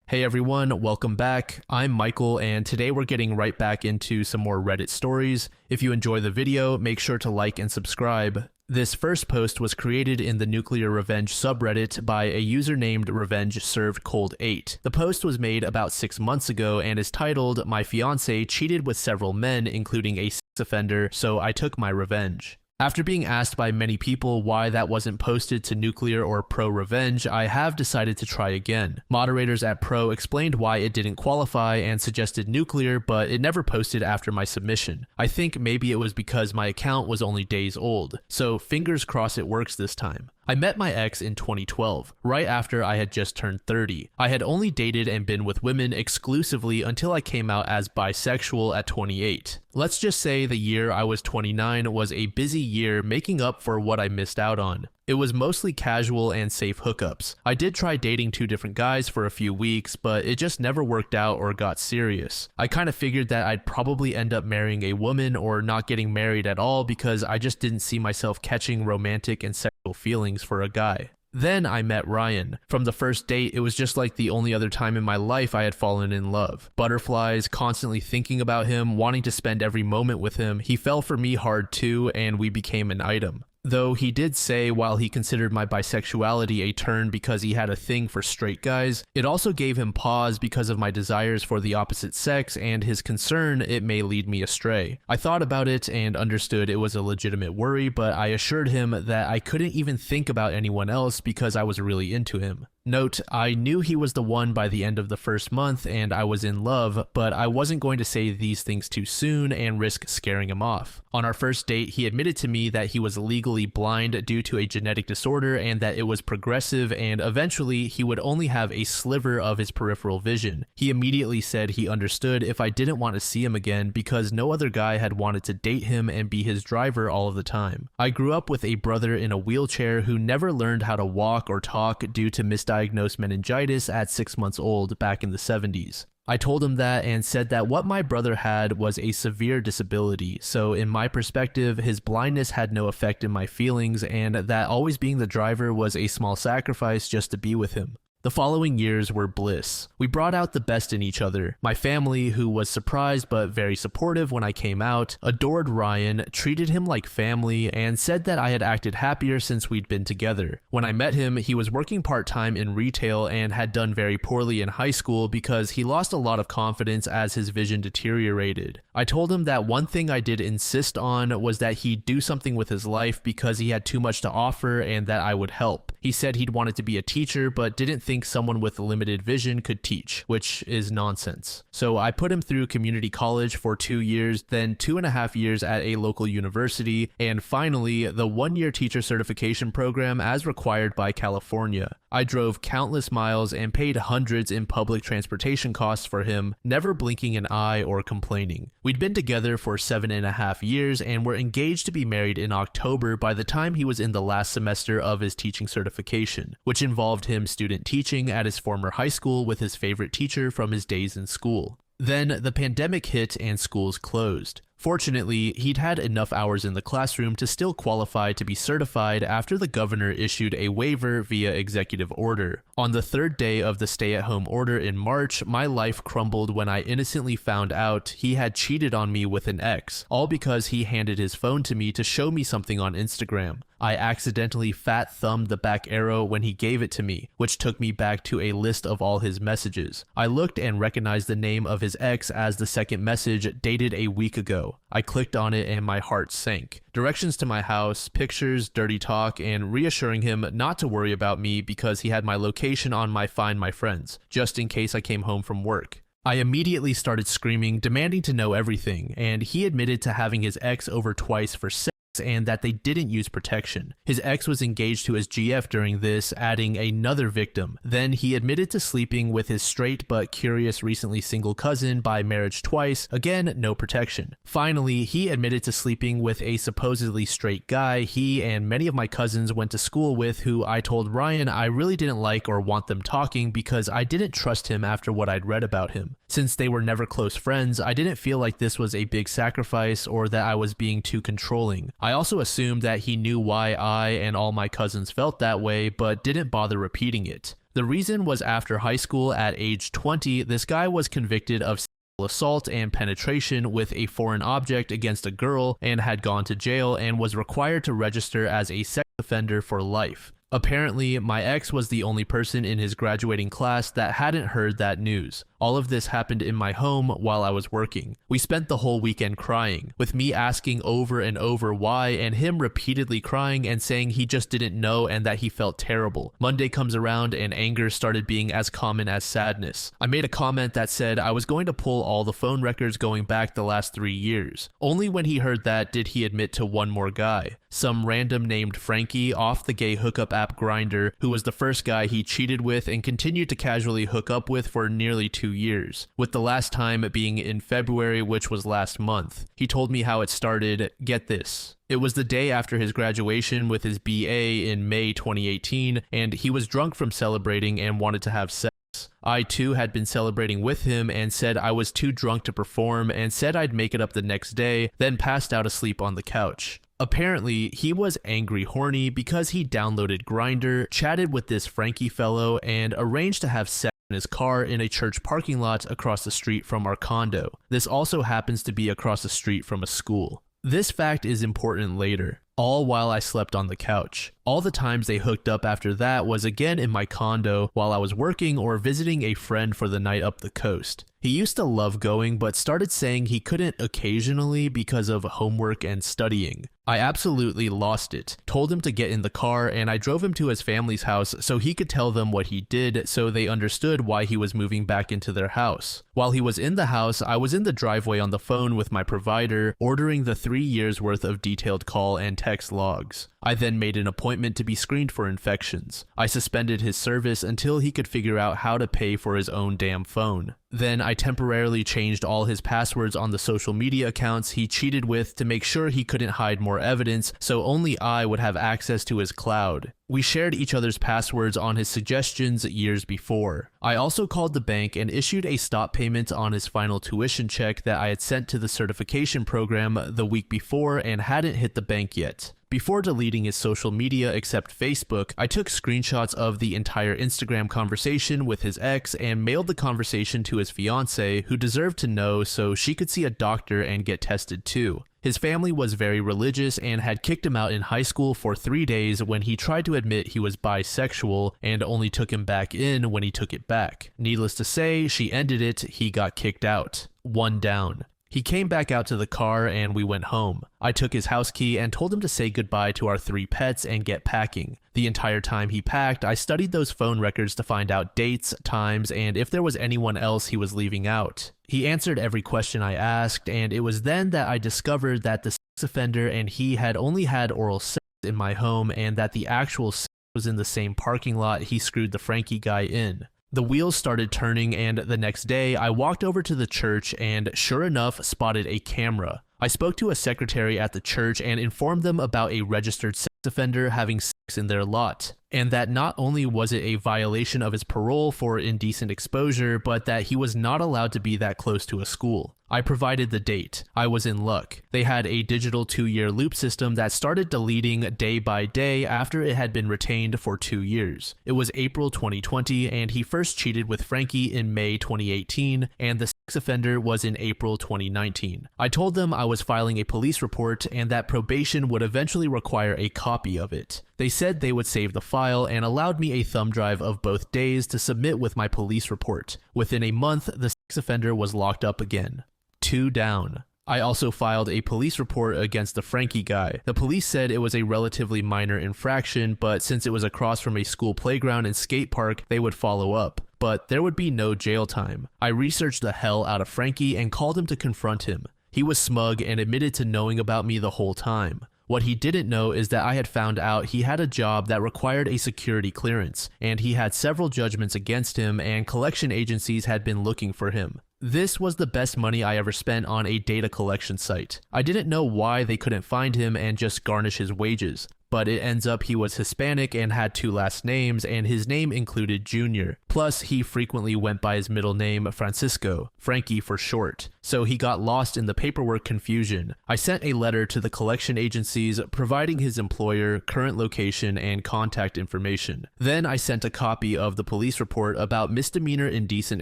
Hey everyone, welcome back. I'm Michael, and today we're getting right back into some more Reddit stories. If you enjoy the video, make sure to like and subscribe. This first post was created in the Nuclear Revenge subreddit by a user named Revenge Served Cold 8. The post was made about 6 months ago and is titled, "My fiance cheated with several men, including a sex offender, so I took my revenge." After being asked by many people why that wasn't posted to Nuclear or Pro Revenge, I have decided to try again. Moderators at Pro explained why it didn't qualify and suggested Nuclear, but it never posted after my submission. I think maybe it was because my account was only days old, so fingers crossed it works this time. I met my ex in 2012, right after I had just turned 30. I had only dated and been with women exclusively until I came out as bisexual at 28. Let's just say the year I was 29 was a busy year making up for what I missed out on. It was mostly casual and safe hookups. I did try dating 2 different guys for a few weeks, but it just never worked out or got serious. I kind of figured that I'd probably end up marrying a woman or not getting married at all because I just didn't see myself catching romantic and sexual feelings for a guy. Then I met Ryan. From the first date, it was just like the only other time in my life I had fallen in love. Butterflies, constantly thinking about him, wanting to spend every moment with him. He fell for me hard too, and we became an item. Though he did say while he considered my bisexuality a turn because he had a thing for straight guys, it also gave him pause because of my desires for the opposite sex and his concern it may lead me astray. I thought about it and understood it was a legitimate worry, but I assured him that I couldn't even think about anyone else because I was really into him. Note, I knew he was the one by the end of the first month and I was in love, but I wasn't going to say these things too soon and risk scaring him off. On our first date, he admitted to me that he was legally blind due to a genetic disorder and that it was progressive and eventually he would only have a sliver of his peripheral vision. He immediately said he understood if I didn't want to see him again because no other guy had wanted to date him and be his driver all of the time. I grew up with a brother in a wheelchair who never learned how to walk or talk due to misdiagnosed meningitis at 6 months old back in the 70s. I told him that and said that what my brother had was a severe disability, so in my perspective, his blindness had no effect in my feelings and that always being the driver was a small sacrifice just to be with him. The following years were bliss. We brought out the best in each other. My family, who was surprised but very supportive when I came out, adored Ryan, treated him like family, and said that I had acted happier since we'd been together. When I met him, he was working part-time in retail and had done very poorly in high school because he lost a lot of confidence as his vision deteriorated. I told him that one thing I did insist on was that he do something with his life because he had too much to offer and that I would help. He said he'd wanted to be a teacher but didn't think someone with limited vision could teach, which is nonsense. So I put him through community college for 2 years, then 2.5 years at a local university, and finally the 1-year teacher certification program as required by California. I drove countless miles and paid hundreds in public transportation costs for him, never blinking an eye or complaining. We'd been together for 7.5 years and were engaged to be married in October by the time he was in the last semester of his teaching certification, which involved him student teaching at his former high school with his favorite teacher from his days in school. Then the pandemic hit and schools closed. Fortunately, he'd had enough hours in the classroom to still qualify to be certified after the governor issued a waiver via executive order. On the 3rd day of the stay-at-home order in March, my life crumbled when I innocently found out he had cheated on me with an ex, all because he handed his phone to me to show me something on Instagram. I accidentally fat-thumbed the back arrow when he gave it to me, which took me back to a list of all his messages. I looked and recognized the name of his ex as the second message dated a week ago. I clicked on it and my heart sank. Directions to my house, pictures, dirty talk, and reassuring him not to worry about me because he had my location on my Find My Friends, just in case I came home from work. I immediately started screaming, demanding to know everything, and he admitted to having his ex over twice for sex and that they didn't use protection. His ex was engaged to his GF during this, adding another victim. Then he admitted to sleeping with his straight but curious recently single cousin by marriage twice, again no protection. Finally, he admitted to sleeping with a supposedly straight guy he and many of my cousins went to school with, who I told Ryan I really didn't like or want them talking because I didn't trust him after what I'd read about him. Since they were never close friends, I didn't feel like this was a big sacrifice or that I was being too controlling. I also assumed that he knew why I and all my cousins felt that way, but didn't bother repeating it. The reason was after high school at age 20, this guy was convicted of sexual assault and penetration with a foreign object against a girl and had gone to jail and was required to register as a sex offender for life. Apparently, my ex was the only person in his graduating class that hadn't heard that news. All of this happened in my home while I was working. We spent the whole weekend crying, with me asking over and over why and him repeatedly crying and saying he just didn't know and that he felt terrible. Monday comes around and anger started being as common as sadness. I made a comment that said I was going to pull all the phone records going back the last 3 years. Only when he heard that did he admit to one more guy. Some random named Frankie off the gay hookup app Grindr, who was the first guy he cheated with and continued to casually hook up with for nearly 2 years, with the last time being in February, which was last month. He told me how it started. Get this. It was the day after his graduation with his BA in May 2018, and he was drunk from celebrating and wanted to have sex. I too had been celebrating with him and said I was too drunk to perform and said I'd make it up the next day, then passed out asleep on the couch. Apparently, he was angry horny because he downloaded Grindr, chatted with this Frankie fellow, and arranged to have sex in his car in a church parking lot across the street from our condo. This also happens to be across the street from a school. This fact is important later. All while I slept on the couch. All the times they hooked up after that was again in my condo while I was working or visiting a friend for the night up the coast. He used to love going but started saying he couldn't occasionally because of homework and studying. I absolutely lost it, told him to get in the car, and I drove him to his family's house so he could tell them what he did so they understood why he was moving back into their house. While he was in the house, I was in the driveway on the phone with my provider, ordering the 3 years worth of detailed call and text logs. I then made an appointment to be screened for infections. I suspended his service until he could figure out how to pay for his own damn phone. Then I temporarily changed all his passwords on the social media accounts he cheated with to make sure he couldn't hide more evidence, so only I would have access to his cloud. We shared each other's passwords on his suggestions years before. I also called the bank and issued a stop payment on his final tuition check that I had sent to the certification program the week before and hadn't hit the bank yet. Before deleting his social media except Facebook, I took screenshots of the entire Instagram conversation with his ex and mailed the conversation to his fiancée, who deserved to know so she could see a doctor and get tested too. His family was very religious and had kicked him out in high school for 3 days when he tried to admit he was bisexual and only took him back in when he took it back. Needless to say, she ended it, he got kicked out. 1 down. He came back out to the car and we went home. I took his house key and told him to say goodbye to our 3 pets and get packing. The entire time he packed, I studied those phone records to find out dates, times, and if there was anyone else he was leaving out. He answered every question I asked, and it was then that I discovered that the sex offender and he had only had oral sex in my home and that the actual sex was in the same parking lot he screwed the Frankie guy in. The wheels started turning, and the next day I walked over to the church and sure enough spotted a camera. I spoke to a secretary at the church and informed them about a registered sex offender having sex in their lot, and that not only was it a violation of his parole for indecent exposure, but that he was not allowed to be that close to a school. I provided the date. I was in luck. They had a digital 2-year loop system that started deleting day by day after it had been retained for 2 years. It was April 2020 and he first cheated with Frankie in May 2018 and the sex offender was in April 2019. I told them I was filing a police report and that probation would eventually require a copy of it. They said they would save the file and allowed me a thumb drive of both days to submit with my police report. Within a month, the sex offender was locked up again. 2 down. I also filed a police report against the Frankie guy. The police said it was a relatively minor infraction, but since it was across from a school playground and skate park, they would follow up. But there would be no jail time. I researched the hell out of Frankie and called him to confront him. He was smug and admitted to knowing about me the whole time. What he didn't know is that I had found out he had a job that required a security clearance, and he had several judgments against him and collection agencies had been looking for him. This was the best money I ever spent on a data collection site. I didn't know why they couldn't find him and just garnish his wages, but it ends up he was Hispanic and had 2 last names, and his name included Junior. Plus, he frequently went by his middle name Francisco, Frankie for short, so he got lost in the paperwork confusion. I sent a letter to the collection agencies providing his employer, current location, and contact information. Then I sent a copy of the police report about misdemeanor indecent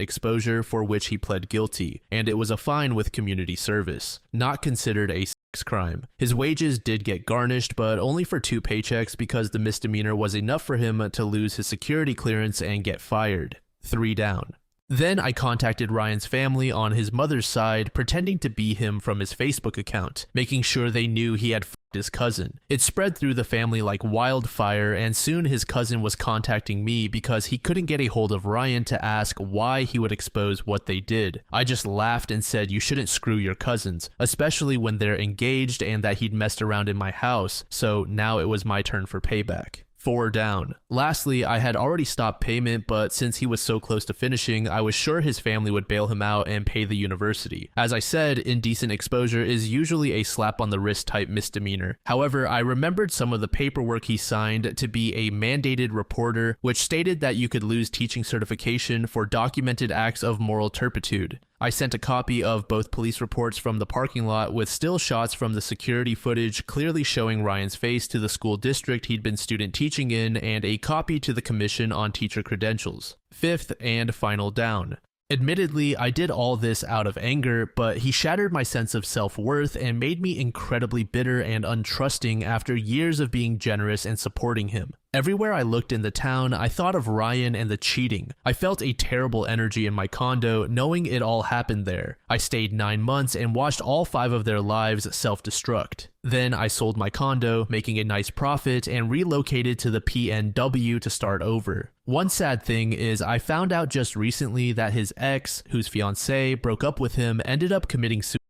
exposure for which he pled guilty, and it was a fine with community service, not considered a crime. His wages did get garnished, but only for 2 paychecks because the misdemeanor was enough for him to lose his security clearance and get fired. 3 down. Then I contacted Ryan's family on his mother's side, pretending to be him from his Facebook account, making sure they knew he had f***ed his cousin. It spread through the family like wildfire, and soon his cousin was contacting me because he couldn't get a hold of Ryan to ask why he would expose what they did. I just laughed and said you shouldn't screw your cousins, especially when they're engaged, and that he'd messed around in my house, so now it was my turn for payback. 4 down. Lastly, I had already stopped payment, but since he was so close to finishing, I was sure his family would bail him out and pay the university. As I said, indecent exposure is usually a slap on the wrist type misdemeanor. However, I remembered some of the paperwork he signed to be a mandated reporter, which stated that you could lose teaching certification for documented acts of moral turpitude. I sent a copy of both police reports from the parking lot with still shots from the security footage clearly showing Ryan's face to the school district he'd been student teaching in, and a copy to the Commission on Teacher Credentials. 5th and final down. Admittedly, I did all this out of anger, but he shattered my sense of self-worth and made me incredibly bitter and untrusting after years of being generous and supporting him. Everywhere I looked in the town, I thought of Ryan and the cheating. I felt a terrible energy in my condo knowing it all happened there. I stayed 9 months and watched all 5 of their lives self-destruct. Then I sold my condo, making a nice profit, and relocated to the PNW to start over. One sad thing is I found out just recently that his ex, whose fiancée broke up with him, ended up committing suicide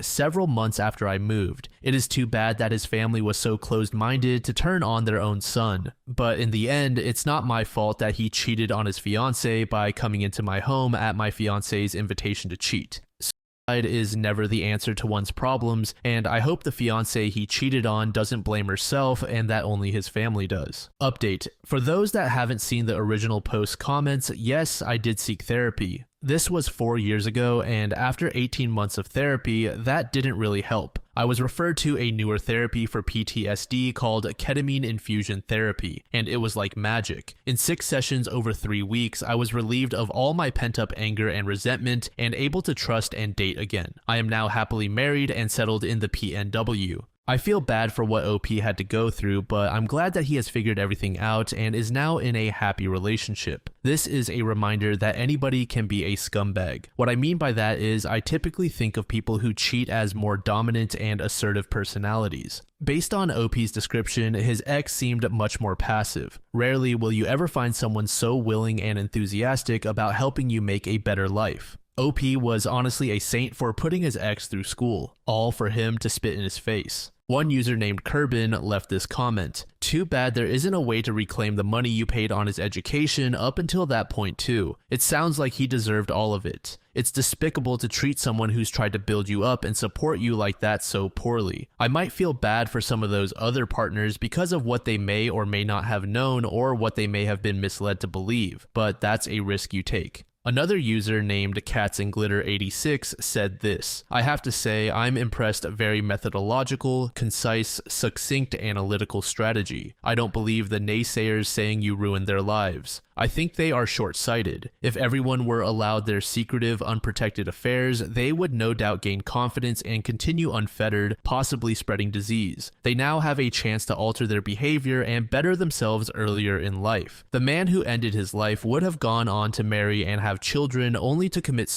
several months after I moved. It is too bad that his family was so closed-minded to turn on their own son. But in the end, it's not my fault that he cheated on his fiancée by coming into my home at my fiancée's invitation to cheat. Suicide is never the answer to one's problems, and I hope the fiancée he cheated on doesn't blame herself and that only his family does. Update: for those that haven't seen the original post comments, yes, I did seek therapy. This was 4 years ago, and after 18 months of therapy, that didn't really help. I was referred to a newer therapy for PTSD called ketamine infusion therapy, and it was like magic. In 6 sessions over 3 weeks, I was relieved of all my pent-up anger and resentment and able to trust and date again. I am now happily married and settled in the PNW. I feel bad for what OP had to go through, but I'm glad that he has figured everything out and is now in a happy relationship. This is a reminder that anybody can be a scumbag. What I mean by that is I typically think of people who cheat as more dominant and assertive personalities. Based on OP's description, his ex seemed much more passive. Rarely will you ever find someone so willing and enthusiastic about helping you make a better life. OP was honestly a saint for putting his ex through school, all for him to spit in his face. One user named Kerbin left this comment: "Too bad there isn't a way to reclaim the money you paid on his education up until that point too. It sounds like he deserved all of it. It's despicable to treat someone who's tried to build you up and support you like that so poorly. I might feel bad for some of those other partners because of what they may or may not have known or what they may have been misled to believe, but that's a risk you take." Another user named CatsandGlitter86 said this: "I have to say I'm impressed. Very methodological, concise, succinct analytical strategy. I don't believe the naysayers saying you ruined their lives. I think they are short-sighted. If everyone were allowed their secretive, unprotected affairs, they would no doubt gain confidence and continue unfettered, possibly spreading disease. They now have a chance to alter their behavior and better themselves earlier in life. The man who ended his life would have gone on to marry and have children only to commit suicide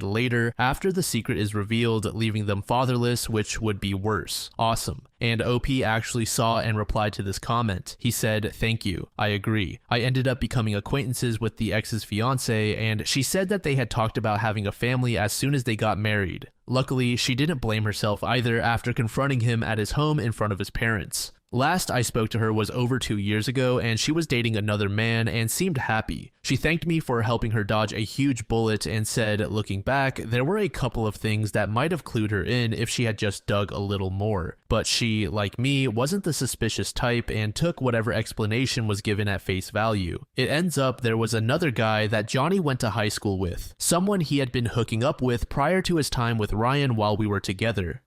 later after the secret is revealed, leaving them fatherless, which would be worse. Awesome." And OP actually saw and replied to this comment. He said, "Thank you. I agree. I ended up becoming acquaintances with the ex's fiancée, and she said that they had talked about having a family as soon as they got married. Luckily, she didn't blame herself either after confronting him at his home in front of his parents. Last I spoke to her was over 2 years ago, and she was dating another man and seemed happy. She thanked me for helping her dodge a huge bullet and said, looking back, there were a couple of things that might have clued her in if she had just dug a little more. But she, like me, wasn't the suspicious type and took whatever explanation was given at face value. It ends up there was another guy that Johnny went to high school with, someone he had been hooking up with prior to his time with Ryan while we were together.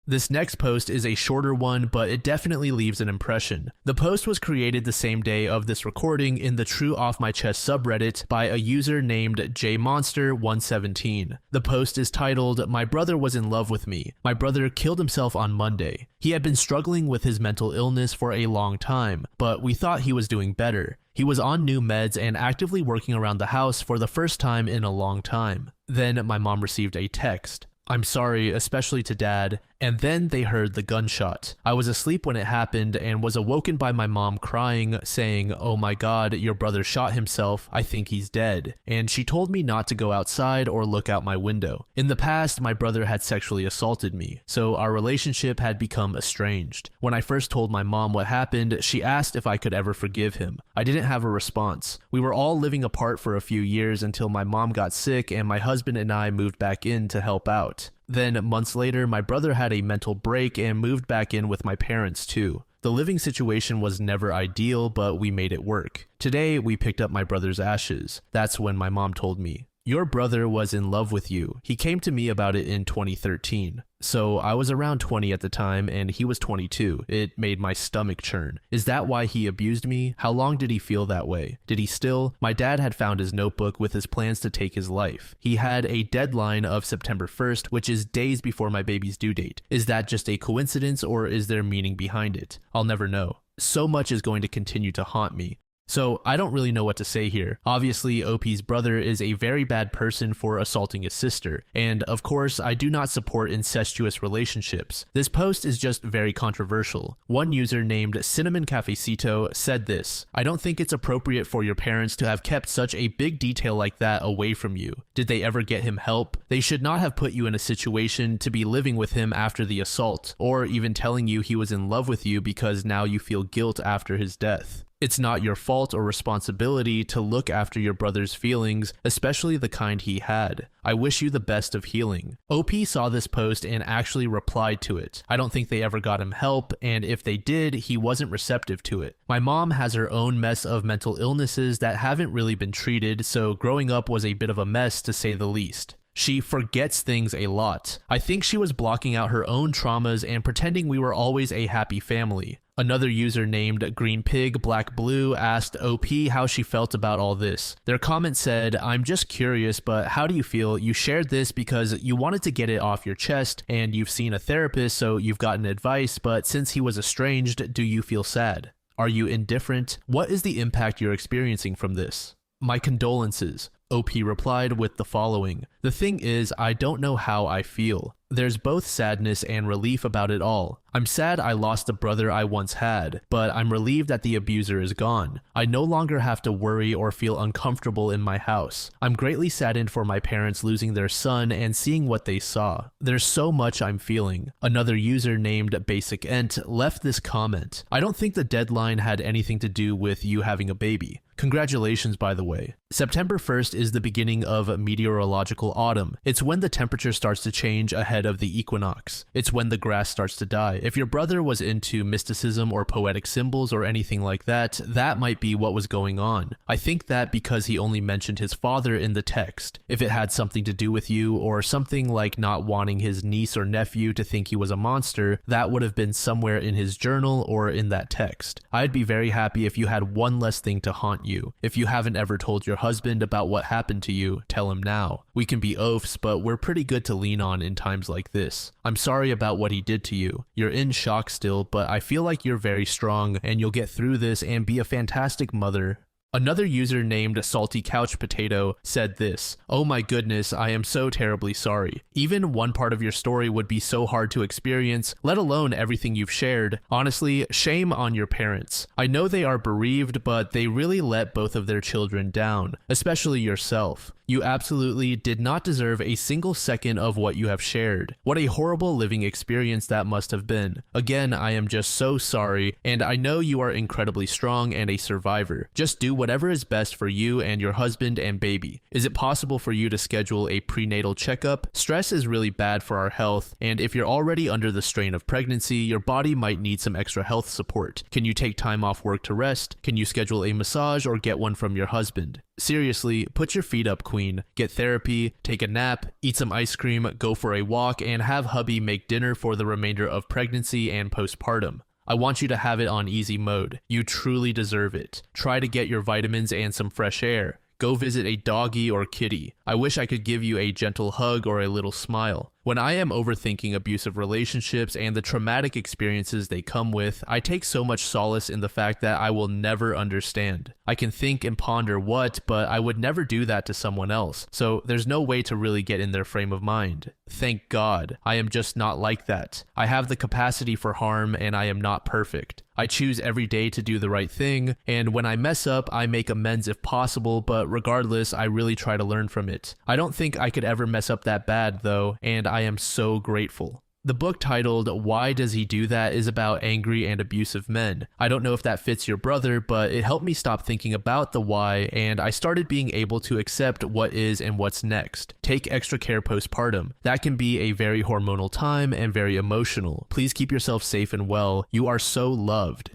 This next post is a shorter one, but it definitely leaves an impression. The post was created the same day of this recording in the True Off My Chest subreddit by a user named jmonster117. The post is titled, "My brother was in love with me. My brother killed himself on Monday. He had been struggling with his mental illness for a long time, but we thought he was doing better. He was on new meds and actively working around the house for the first time in a long time. Then my mom received a text. 'I'm sorry, especially to Dad,' and then they heard the gunshot. I was asleep when it happened and was awoken by my mom crying, saying, 'Oh my God, your brother shot himself. I think he's dead.' And she told me not to go outside or look out my window. In the past, my brother had sexually assaulted me, so our relationship had become estranged. When I first told my mom what happened, she asked if I could ever forgive him. I didn't have a response. We were all living apart for a few years until my mom got sick and my husband and I moved back in to help out. Then, months later, my brother had a mental break and moved back in with my parents too. The living situation was never ideal, but we made it work. Today, we picked up my brother's ashes. That's when my mom told me, 'Your brother was in love with you. He came to me about it in 2013. So I was around 20 at the time and he was 22. It made my stomach churn. Is that why he abused me? How long did he feel that way? Did he still? My dad had found his notebook with his plans to take his life. He had a deadline of September 1st, which is days before my baby's due date. Is that just a coincidence or is there meaning behind it? I'll never know. So much is going to continue to haunt me. So I don't really know what to say here. Obviously, OP's brother is a very bad person for assaulting his sister, and of course, I do not support incestuous relationships. This post is just very controversial. One user named Cinnamon Cafecito said this, "I don't think it's appropriate for your parents to have kept such a big detail like that away from you. Did they ever get him help? They should not have put you in a situation to be living with him after the assault, or even telling you he was in love with you because now you feel guilt after his death. It's not your fault or responsibility to look after your brother's feelings, especially the kind he had. I wish you the best of healing." OP saw this post and actually replied to it. I don't think they ever got him help, and if they did, he wasn't receptive to it. My mom has her own mess of mental illnesses that haven't really been treated, so growing up was a bit of a mess to say the least. She forgets things a lot. I think she was blocking out her own traumas and pretending we were always a happy family. Another user named Green Pig Black Blue asked OP how she felt about all this. Their comment said, "I'm just curious, but how do you feel? You shared this because you wanted to get it off your chest and you've seen a therapist, so you've gotten advice, but since he was estranged, do you feel sad? Are you indifferent? What is the impact you're experiencing from this?" "My condolences." OP replied with the following, "The thing is, I don't know how I feel. There's both sadness and relief about it all. I'm sad I lost the brother I once had, but I'm relieved that the abuser is gone. I no longer have to worry or feel uncomfortable in my house. I'm greatly saddened for my parents losing their son and seeing what they saw. There's so much I'm feeling." Another user named Basic Ent left this comment, "I don't think the deadline had anything to do with you having a baby. Congratulations, by the way. September 1st is the beginning of meteorological autumn. It's when the temperature starts to change ahead of the equinox. It's when the grass starts to die. If your brother was into mysticism or poetic symbols or anything like that, that might be what was going on. I think that because he only mentioned his father in the text. If it had something to do with you or something like not wanting his niece or nephew to think he was a monster, that would have been somewhere in his journal or in that text. I'd be very happy if you had one less thing to haunt you. If you haven't ever told your husband about what happened to you, tell him now. We can be oafs, but we're pretty good to lean on in times like this. I'm sorry about what he did to you. You're in shock still, but I feel like you're very strong and you'll get through this and be a fantastic mother." Another user named Salty Couch Potato said this: "Oh my goodness, I am so terribly sorry. Even one part of your story would be so hard to experience, let alone everything you've shared. Honestly, shame on your parents. I know they are bereaved, but they really let both of their children down, especially yourself. You absolutely did not deserve a single second of what you have shared. What a horrible living experience that must have been. Again, I am just so sorry, and I know you are incredibly strong and a survivor. Just do whatever is best for you and your husband and baby. Is it possible for you to schedule a prenatal checkup? Stress is really bad for our health, and if you're already under the strain of pregnancy, your body might need some extra health support. Can you take time off work to rest? Can you schedule a massage or get one from your husband? Seriously, put your feet up, queen. Get therapy, take a nap, eat some ice cream, go for a walk, and have hubby make dinner for the remainder of pregnancy and postpartum. I want you to have it on easy mode. You truly deserve it. Try to get your vitamins and some fresh air. Go visit a doggy or kitty. I wish I could give you a gentle hug or a little smile. When I am overthinking abusive relationships and the traumatic experiences they come with, I take so much solace in the fact that I will never understand. I can think and ponder what, but I would never do that to someone else, so there's no way to really get in their frame of mind. Thank God, I am just not like that. I have the capacity for harm and I am not perfect. I choose every day to do the right thing, and when I mess up, I make amends if possible, but regardless, I really try to learn from it. I don't think I could ever mess up that bad, though, and I am so grateful." The book titled "Why Does He Do That" is about angry and abusive men. I don't know if that fits your brother, but it helped me stop thinking about the why, and I started being able to accept what is and what's next. Take extra care postpartum. That can be a very hormonal time and very emotional. Please keep yourself safe and well. You are so loved.